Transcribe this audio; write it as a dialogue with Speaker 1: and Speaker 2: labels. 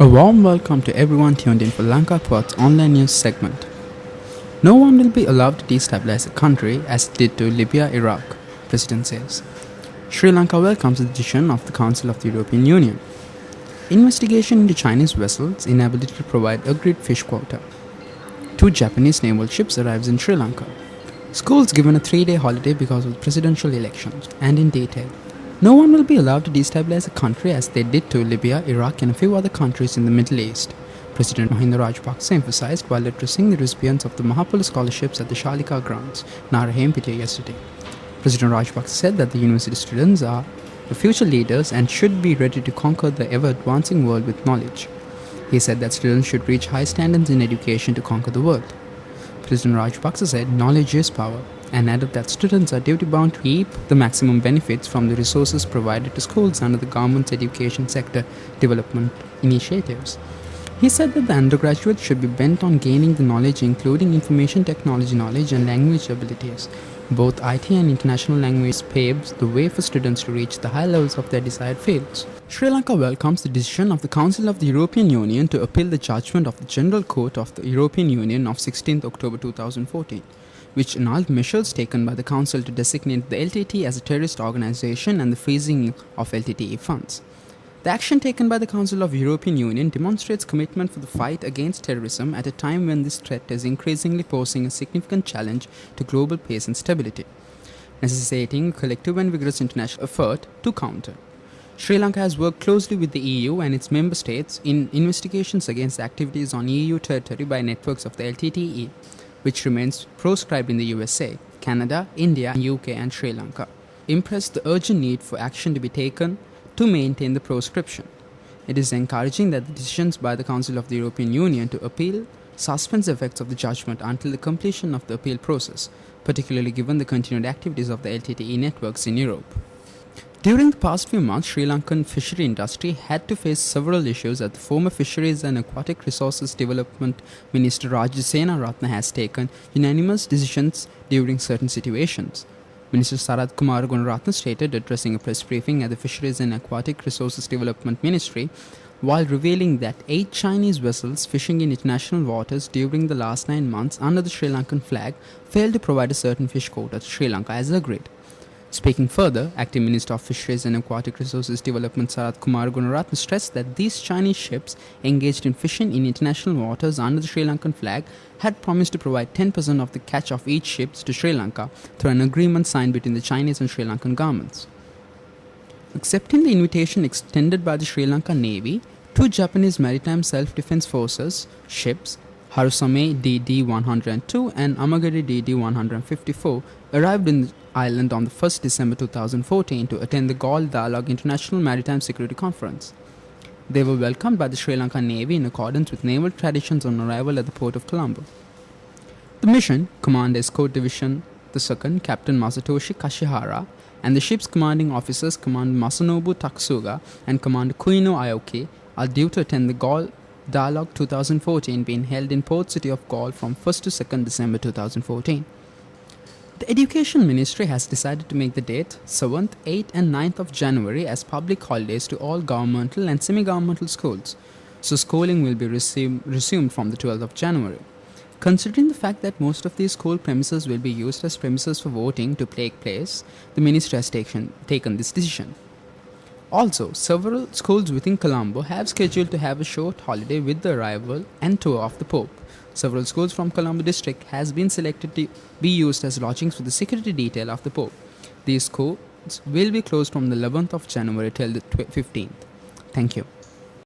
Speaker 1: A warm welcome to everyone tuned in for LANKAPUVATH's online news segment. No one will be allowed to destabilize the country as it did to Libya, Iraq, President says. Sri Lanka welcomes the decision of the Council of the European Union. Investigation into Chinese vessels' inability to provide agreed fish quota. 2 Japanese naval ships arrives in Sri Lanka. Schools given a 3-day holiday because of the presidential elections. And in detail, no one will be allowed to destabilize the country as they did to Libya, Iraq and a few other countries in the Middle East, President Mahinda Rajapaksa emphasized while addressing the recipients of the Mahapala scholarships at the Shalika grounds, Narahempitiya yesterday. President Rajapaksa said that the university students are the future leaders and should be ready to conquer the ever-advancing world with knowledge. He said that students should reach high standards in education to conquer the world. President Rajapaksa said knowledge is power, and added that students are duty-bound to reap the maximum benefits from the resources provided to schools under the government's education sector development initiatives. He said that the undergraduates should be bent on gaining the knowledge including information technology knowledge and language abilities. Both IT and international language paves the way for students to reach the high levels of their desired fields. Sri Lanka welcomes the decision of the Council of the European Union to appeal the judgment of the General Court of the European Union of 16 October 2014. Which annulled measures taken by the Council to designate the LTTE as a terrorist organization and the freezing of LTTE funds. The action taken by the Council of the European Union demonstrates commitment for the fight against terrorism at a time when this threat is increasingly posing a significant challenge to global peace and stability, necessitating a collective and vigorous international effort to counter. Sri Lanka has worked closely with the EU and its member states in investigations against activities on EU territory by networks of the LTTE, which remains proscribed in the USA, Canada, India, UK and Sri Lanka, impressed the urgent need for action to be taken to maintain the proscription. It is encouraging that the decisions by the Council of the European Union to appeal suspends the effects of the judgment until the completion of the appeal process, particularly given the continued activities of the LTTE networks in Europe. During the past few months, Sri Lankan fishery industry had to face several issues as the former Fisheries and Aquatic Resources Development Minister Rajasena Ratna has taken unanimous decisions during certain situations. Minister Sarath Kumar Gunaratne stated addressing a press briefing at the Fisheries and Aquatic Resources Development Ministry while revealing that 8 Chinese vessels fishing in international waters during the last 9 months under the Sri Lankan flag failed to provide a certain fish quota to Sri Lanka as agreed. Speaking further, Acting Minister of Fisheries and Aquatic Resources Development Sarath Kumar Gunaratne stressed that these Chinese ships engaged in fishing in international waters under the Sri Lankan flag had promised to provide 10% of the catch of each ship to Sri Lanka through an agreement signed between the Chinese and Sri Lankan governments. Accepting the invitation extended by the Sri Lankan Navy, 2 Japanese Maritime Self-Defense Forces ships, Harusame DD-102 and Amagiri DD-154, arrived in the island on the 1st December 2014 to attend the Galle Dialogue International Maritime Security Conference. They were welcomed by the Sri Lankan Navy in accordance with naval traditions on arrival at the port of Colombo. The mission, Command Escort Division the 2nd, Captain Masatoshi Kashihara, and the ship's commanding officers, Commander Masanobu Taksuga and Commander Kuino Aoki, are due to attend the Galle Dialogue 2014 being held in Port City of Galle from 1st to 2nd December 2014. The Education Ministry has decided to make the date 7th, 8th and 9th of January as public holidays to all governmental and semi-governmental schools, so schooling will be resumed from the 12th of January. Considering the fact that most of these school premises will be used as premises for voting to take place, the ministry has taken this decision. Also, several schools within Colombo have scheduled to have a short holiday with the arrival and tour of the Pope. Several schools from Colombo district has been selected to be used as lodgings for the security detail of the Pope. These schools will be closed from the 11th of January till the 15th. Thank you.